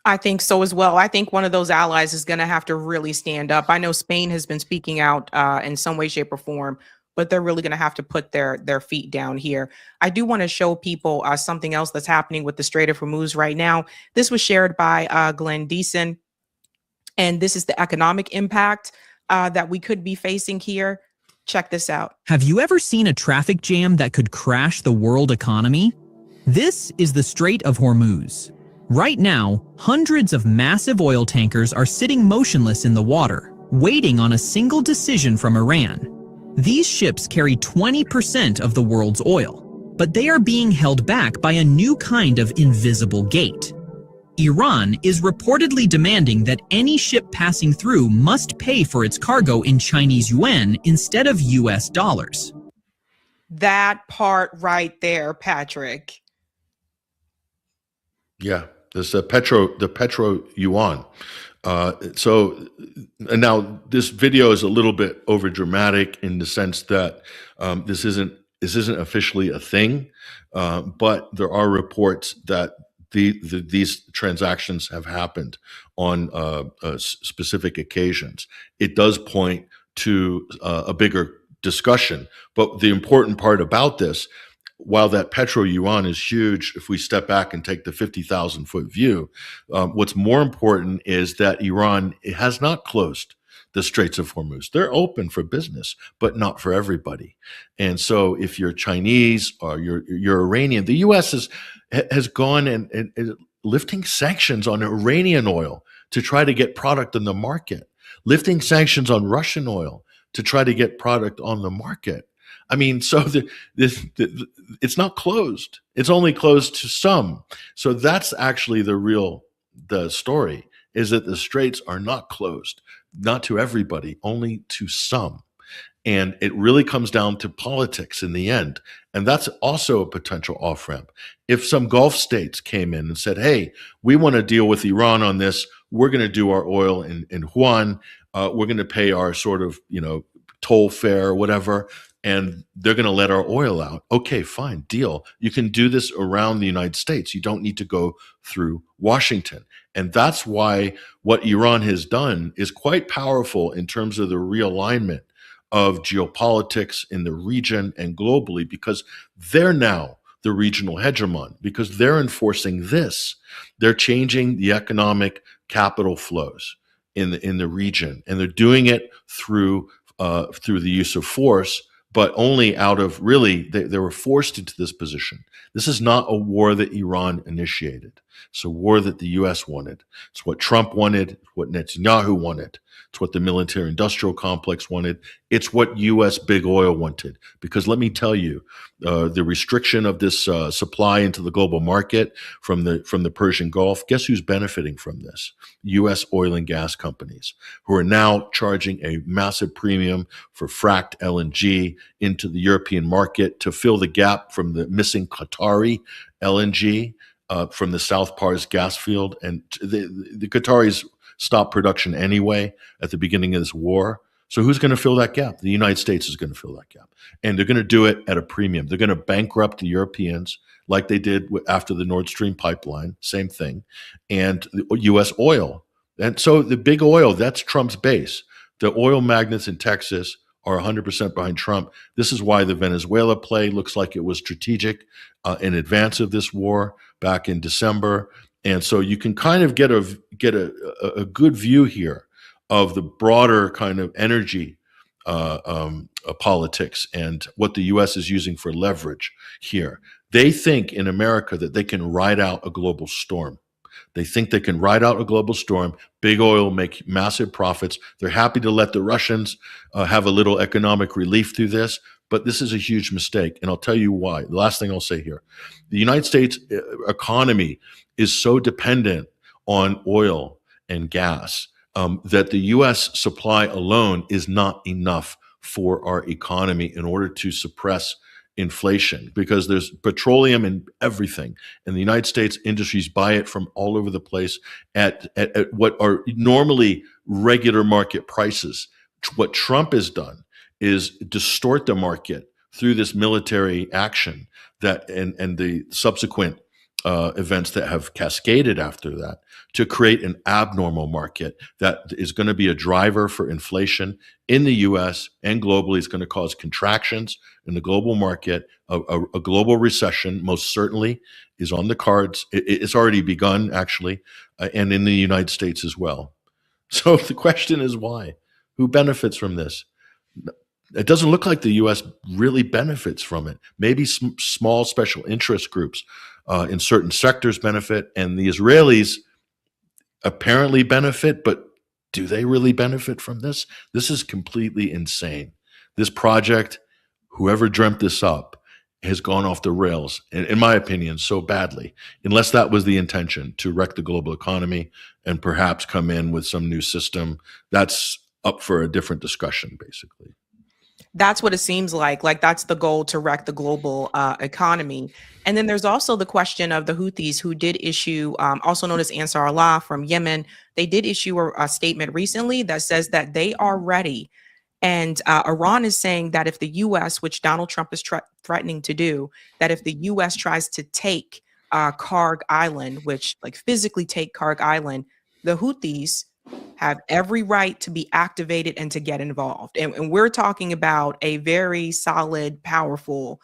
A: I think so as well. I think one of those allies is going to have to really stand up. I know Spain has been speaking out in some way, shape, or form, but they're really going to have to put their feet down here. I do want to show people something else that's happening with the Strait of Hormuz right now. This was shared by Glenn Deason. And this is the economic impact that we could be facing here. Check this out.
I: Have you ever seen a traffic jam that could crash the world economy? This is the Strait of Hormuz. Right now, hundreds of massive oil tankers are sitting motionless in the water, waiting on a single decision from Iran. These ships carry 20% of the world's oil, but they are being held back by a new kind of invisible gate. Iran is reportedly demanding that any ship passing through must pay for its cargo in Chinese yuan instead of US dollars.
A: That part right there, Patrick.
B: Yeah, there's the petro yuan. So now this video is a little bit over dramatic in the sense that this isn't This isn't officially a thing, but there are reports that these transactions have happened on specific occasions. It does point to a bigger discussion. But the important part about this, while that petro-yuan is huge, if we step back and take the 50,000-foot view, what's more important is that Iran has not closed the Straits of Hormuz. They're open for business, but not for everybody. And so if you're Chinese or you're Iranian, the U.S. has gone and lifting sanctions on Iranian oil to try to get product in the market, lifting sanctions on Russian oil to try to get product on the market. I mean, so it's not closed. It's only closed to some. So that's actually the story, is that the straits are not closed, not to everybody, only to some. And it really comes down to politics in the end. And that's also a potential off-ramp. If some Gulf states came in and said, hey, we want to deal with Iran on this, we're going to do our oil in Juan, we're going to pay our sort of, toll fare or whatever, and they're going to let our oil out. Okay, fine, deal. You can do this around the United States. You don't need to go through Washington. And that's why what Iran has done is quite powerful in terms of the realignment of geopolitics in the region and globally, because they're now the regional hegemon, because they're enforcing this. They're changing the economic capital flows in the region, and they're doing it through the use of force, but only out of really, they were forced into this position. This is not a war that Iran initiated. It's a war that the U.S. wanted. It's what Trump wanted, what Netanyahu wanted. It's what the military-industrial complex wanted. It's what U.S. big oil wanted. Because let me tell you, the restriction of this supply into the global market from the Persian Gulf, guess who's benefiting from this? U.S. oil and gas companies, who are now charging a massive premium for fracked LNG into the European market to fill the gap from the missing Qatari LNG from the South Pars gas field. And the Qataris stopped production anyway at the beginning of this war. So who's going to fill that gap? The United States is going to fill that gap. And they're going to do it at a premium. They're going to bankrupt the Europeans like they did after the Nord Stream pipeline, same thing, and U.S. oil. And so the big oil, that's Trump's base. The oil magnates in Texas are 100% behind Trump. This is why the Venezuela play looks like it was strategic in advance of this war back in December. And so you can kind of get a good view here of the broader kind of energy politics and what the U.S. is using for leverage here. They think in America that they can ride out a global storm. They think they can ride out a global storm. Big oil make massive profits. They're happy to let the Russians have a little economic relief through this, but this is a huge mistake. And I'll tell you why. The last thing I'll say here, the United States economy is so dependent on oil and gas that the U.S. supply alone is not enough for our economy in order to suppress inflation, because there's petroleum in everything, and the United States industries buy it from all over the place at what are normally regular market prices. What Trump has done is distort the market through this military action that and the subsequent events that have cascaded after that to create an abnormal market that is going to be a driver for inflation in the U.S. and globally. It's going to cause contractions in the global market. A global recession most certainly is on the cards. It's already begun, actually, and in the United States as well. So the question is why? Who benefits from this? It doesn't look like the U.S. really benefits from it. Maybe small special interest groups in certain sectors benefit, and the Israelis apparently benefit, but do they really benefit from this? This is completely insane. This project, whoever dreamt this up, has gone off the rails, in my opinion, so badly, unless that was the intention, to wreck the global economy and perhaps come in with some new system. That's up for a different discussion, basically.
A: That's what it seems like. Like that's the goal, to wreck the global economy. And then there's also the question of the Houthis, who did issue, also known as Ansar Allah from Yemen. They did issue a statement recently that says that they are ready And Iran is saying that if the U.S., which Donald Trump is threatening to do, that if the U.S. tries to take Karg Island, which like physically take Karg Island, the Houthis have every right to be activated and to get involved. And we're talking about a very solid, powerful,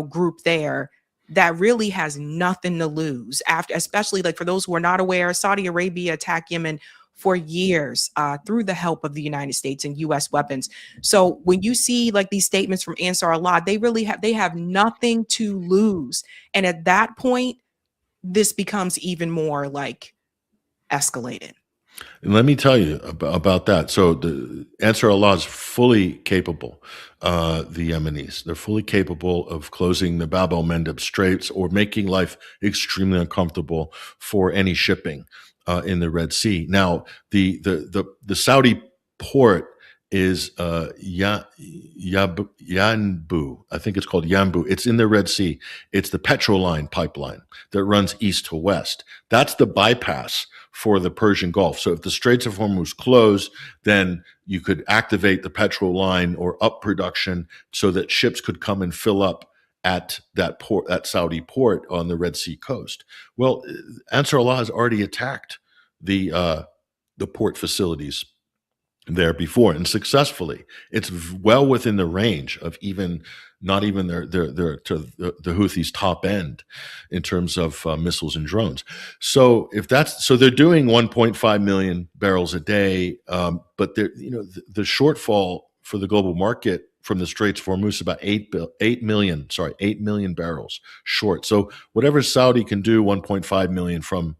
A: group there that really has nothing to lose after, especially like for those who are not aware, Saudi Arabia attacked Yemen for years through the help of the United States and U.S. weapons. So when you see like these statements from Ansar Allah, they have nothing to lose. And at that point, this becomes even more like escalated.
B: And let me tell you about that. So the Ansar Allah is fully capable, the Yemenis. They're fully capable of closing the Bab el-Mandeb Straits or making life extremely uncomfortable for any shipping in the Red Sea. Now, the Saudi port is Yanbu. I think it's called Yanbu. It's in the Red Sea. It's the Petroline pipeline that runs east to west. That's the bypass for the Persian Gulf. So if the Straits of Hormuz close, then you could activate the petrol line or up production so that ships could come and fill up at that port, that Saudi port on the Red Sea coast. Well, Ansar Allah has already attacked the port facilities there before, and successfully. It's well within the range of not even the Houthis' top end in terms of missiles and drones. So they're doing 1.5 million barrels a day, but the shortfall for the global market from the Straits of Hormuz is about 8 million barrels short. So whatever Saudi can do, 1.5 million from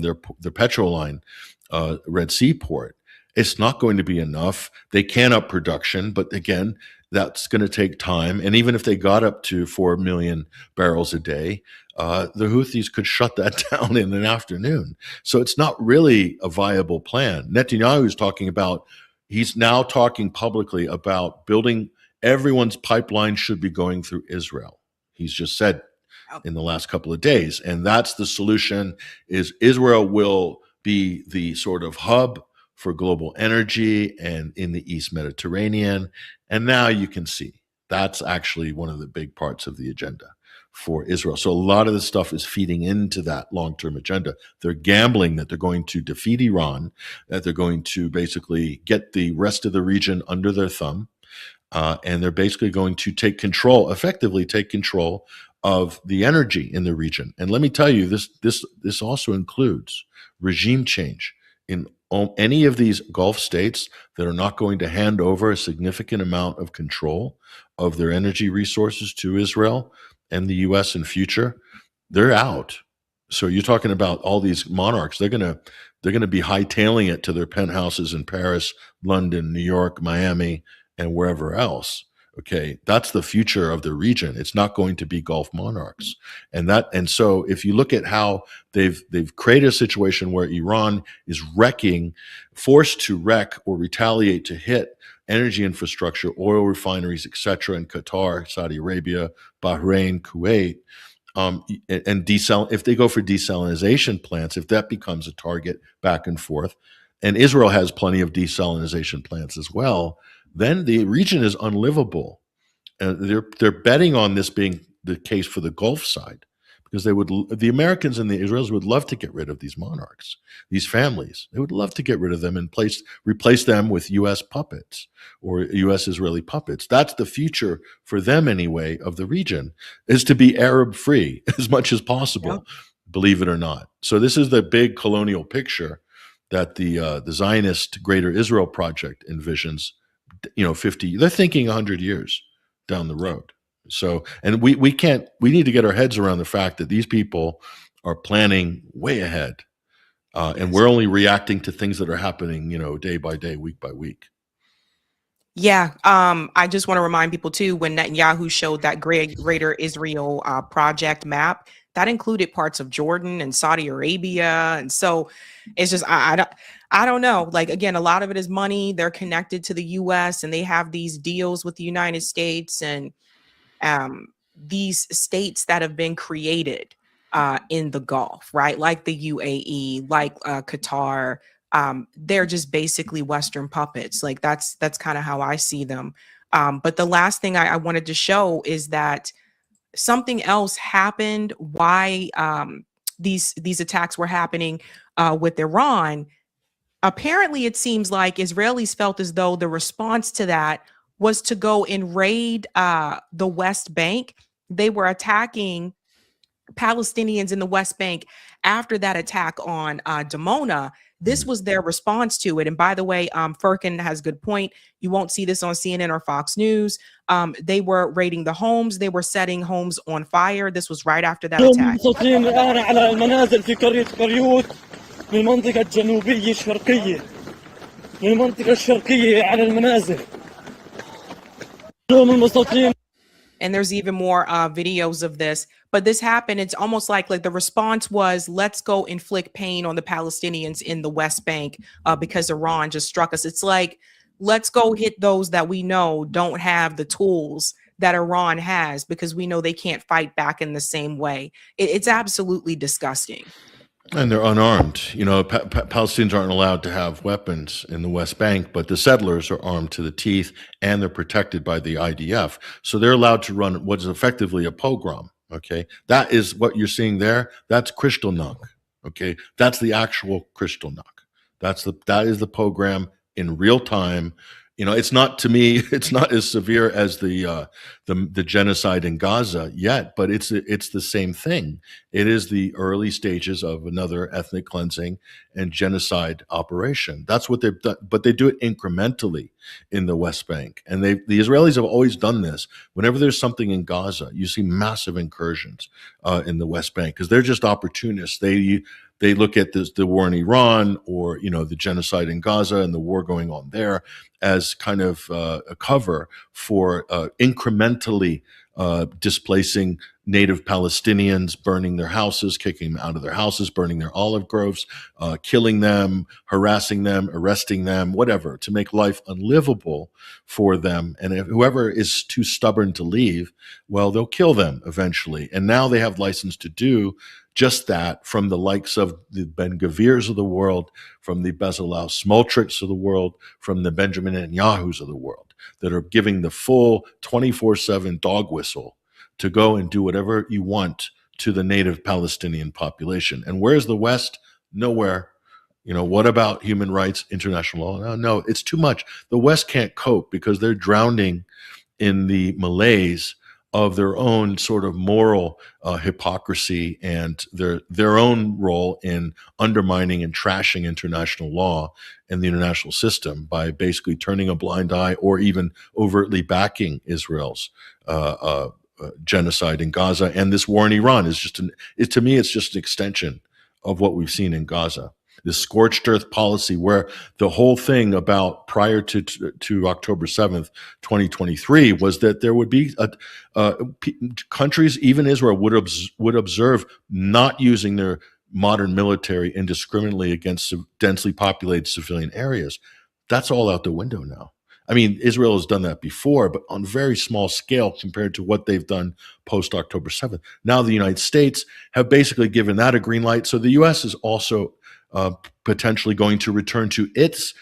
B: their petrol line, Red Sea port, it's not going to be enough. They can up production, but again, that's going to take time. And even if they got up to 4 million barrels a day, the Houthis could shut that down in an afternoon. So it's not really a viable plan. Netanyahu is he's now talking publicly about building, everyone's pipeline should be going through Israel. He's just said in the last couple of days. And that's the solution, is Israel will be the sort of hub for global energy and in the East Mediterranean. And now you can see that's actually one of the big parts of the agenda for Israel. So a lot of this stuff is feeding into that long-term agenda. They're gambling that they're going to defeat Iran, that they're going to basically get the rest of the region under their thumb, and they're basically going to effectively take control of the energy in the region. And let me tell you, this also includes regime change in any of these Gulf states that are not going to hand over a significant amount of control of their energy resources to Israel and the U.S. in future. They're out. So you're talking about all these monarchs. They're going to be hightailing it to their penthouses in Paris, London, New York, Miami, and wherever else. Okay, that's the future of the region. It's not going to be Gulf monarchs, and so if you look at how they've created a situation where Iran is forced to wreck or retaliate to hit energy infrastructure, oil refineries, etc., in Qatar, Saudi Arabia, Bahrain, Kuwait, and if they go for desalination plants, if that becomes a target back and forth, and Israel has plenty of desalination plants as well, then the region is unlivable. They're betting on this being the case for the Gulf side, because the Americans and the Israelis would love to get rid of these monarchs, these families. They would love to get rid of them and replace them with U.S. puppets or U.S. Israeli puppets. That's the future for them anyway of the region, is to be Arab free as much as possible, believe it or not. So this is the big colonial picture that the Zionist Greater Israel Project envisions. 50, they're thinking 100 years down the road. So, and we need to get our heads around the fact that these people are planning way ahead. And we're only reacting to things that are happening, day by day, week by week.
A: Yeah. I just want to remind people too, when Netanyahu showed that Greater Israel project map, that included parts of Jordan and Saudi Arabia. And so it's just, I don't know. Like, again, a lot of it is money. They're connected to the U.S. and they have these deals with the United States and these states that have been created in the Gulf, right? Like the UAE, like Qatar, they're just basically Western puppets. Like that's kind of how I see them. But the last thing I wanted to show is that something else happened. Why these attacks were happening with Iran? Apparently, it seems like Israelis felt as though the response to that was to go and raid the West Bank. They were attacking Palestinians in the West Bank after that attack on Dimona. This was their response to it. And by the way, Firkin has a good point. You won't see this on CNN or Fox News. They were raiding the homes. They were setting homes on fire. This was right after that attack.
J: من المنطقة الجنوبية الشرقية من المنطقة الشرقية على المنازل
A: And there's even more videos of this, but this happened. It's almost like the response was, let's go inflict pain on the Palestinians in the West Bank because Iran just struck us. It's like, let's go hit those that we know don't have the tools that Iran has, because we know they can't fight back in the same way. It's absolutely disgusting.
B: And they're unarmed. You know, Palestinians aren't allowed to have weapons in the West Bank, but the settlers are armed to the teeth, and they're protected by the IDF. So they're allowed to run what is effectively a pogrom. Okay, that is what you're seeing there. That's Kristallnacht. Okay, that's the actual Kristallnacht. That is the pogrom in real time. You know, it's not, to me, it's not as severe as the genocide in Gaza yet, but it's the same thing. It is the early stages of another ethnic cleansing and genocide operation. That's what they've done, but they do it incrementally in the West Bank. And the Israelis have always done this. Whenever there's something in Gaza, you see massive incursions in the West Bank, because they're just opportunists. They look at the war in Iran, or, you know, the genocide in Gaza and the war going on there as kind of a cover for incrementally displacing native Palestinians, burning their houses, kicking them out of their houses, burning their olive groves, killing them, harassing them, arresting them, whatever, to make life unlivable for them. And if whoever is too stubborn to leave, well, they'll kill them eventually. And now they have license to do just that from the likes of the Ben-Gvirs of the world, from the Bezalel Smotrichs of the world, from the Benjamin Netanyahus of the world, that are giving the full 24/7 dog whistle to go and do whatever you want to the native Palestinian population. And where's the West? Nowhere. You know, what about human rights, international law? No, it's too much. The West can't cope because they're drowning in the malaise of their own sort of moral hypocrisy and their own role in undermining and trashing international law and the international system by basically turning a blind eye or even overtly backing Israel's genocide in Gaza. And this war in Iran is to me, it's just an extension of what we've seen in Gaza. This scorched earth policy, where the whole thing about prior to October 7th, 2023, was that there would be countries, even Israel, would observe not using their modern military indiscriminately against densely populated civilian areas. That's all out the window now. I mean, Israel has done that before, but on very small scale compared to what they've done post October 7th. Now the United States have basically given that a green light. So the U.S. is also potentially going to return to its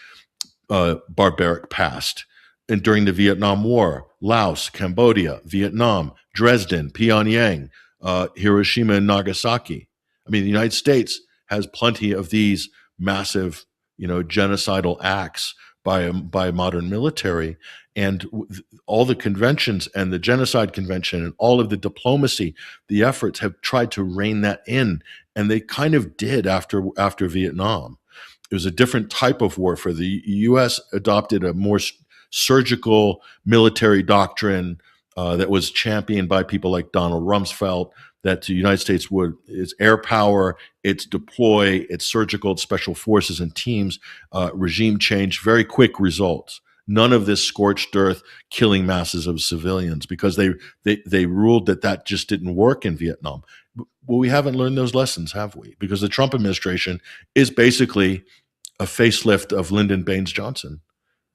B: barbaric past. And during the Vietnam War, Laos, Cambodia, Vietnam, Dresden, Pyongyang, Hiroshima and Nagasaki. I mean, the United States has plenty of these massive, genocidal acts by modern military, and all the conventions and the Genocide Convention and all of the diplomacy, the efforts have tried to rein that in, and they kind of did after Vietnam. It was a different type of warfare. The U.S. adopted a more surgical military doctrine that was championed by people like Donald Rumsfeld, that the United States its air power, its deploy, its surgical, its special forces and teams, regime change, very quick results. None of this scorched earth killing masses of civilians, because they ruled that just didn't work in Vietnam. Well, we haven't learned those lessons, have we? Because the Trump administration is basically a facelift of Lyndon Baines Johnson.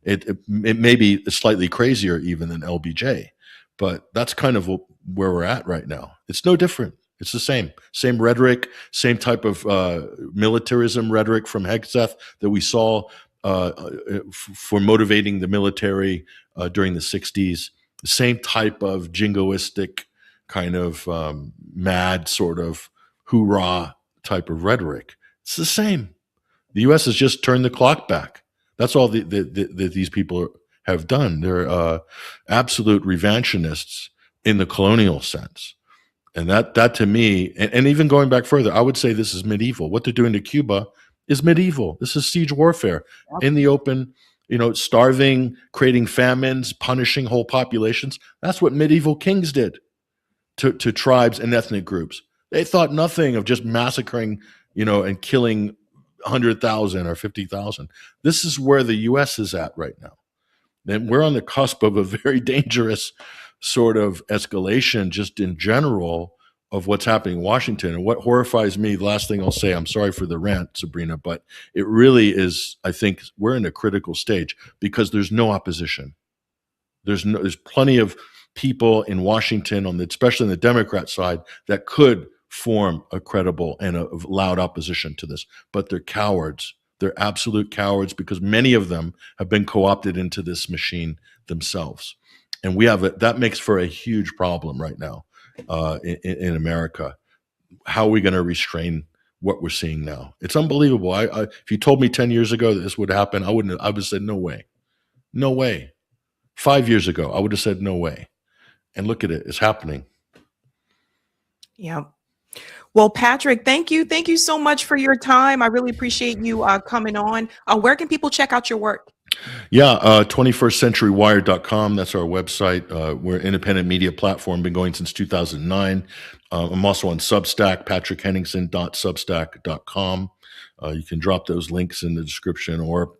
B: It may be slightly crazier even than LBJ, but that's kind of where we're at right now. It's no different. It's the same rhetoric, same type of militarism rhetoric from Hegseth that we saw for motivating the military during the 60s. The same type of jingoistic kind of mad sort of hoorah type of rhetoric. It's the same. The U.S. has just turned the clock back. That's all these people have done. They're absolute revanchionists in the colonial sense. And that to me, and even going back further, I would say this is medieval. What they're doing to Cuba is medieval. This is siege warfare in the open, starving, creating famines, punishing whole populations. That's what medieval kings did to tribes and ethnic groups. They thought nothing of just massacring, and killing 100,000 or 50,000. This is where the U.S. is at right now. And we're on the cusp of a very dangerous sort of escalation just in general of what's happening in Washington. And what horrifies me, the last thing I'll say, I'm sorry for the rant, Sabrina, but it really is, I think we're in a critical stage because there's no opposition. There's plenty of people in Washington, especially on the Democrat side, that could form a credible and a loud opposition to this, but they're cowards. They're absolute cowards because many of them have been co-opted into this machine themselves. And that makes for a huge problem right now in America. How are we going to restrain what we're seeing now? It's unbelievable. If you told me 10 years ago that this would happen, I would have said, no way. No way. 5 years ago, I would have said, no way. And look at it. It's happening.
A: Yeah. Well, Patrick, thank you. Thank you so much for your time. I really appreciate you coming on. Where can people check out your work?
B: Yeah, 21stcenturywire.com. That's our website. We're an independent media platform, been going since 2009. I'm also on Substack, patrickhenningsen.substack.com. You can drop those links in the description, or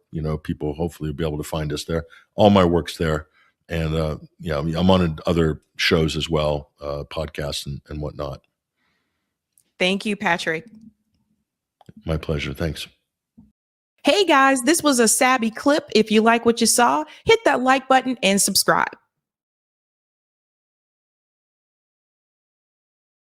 B: people hopefully will be able to find us there. All my work's there. And I'm on other shows as well, podcasts and whatnot.
A: Thank you, Patrick.
B: My pleasure. Thanks.
A: Hey guys, this was a savvy clip. If you like what you saw, hit that like button and subscribe.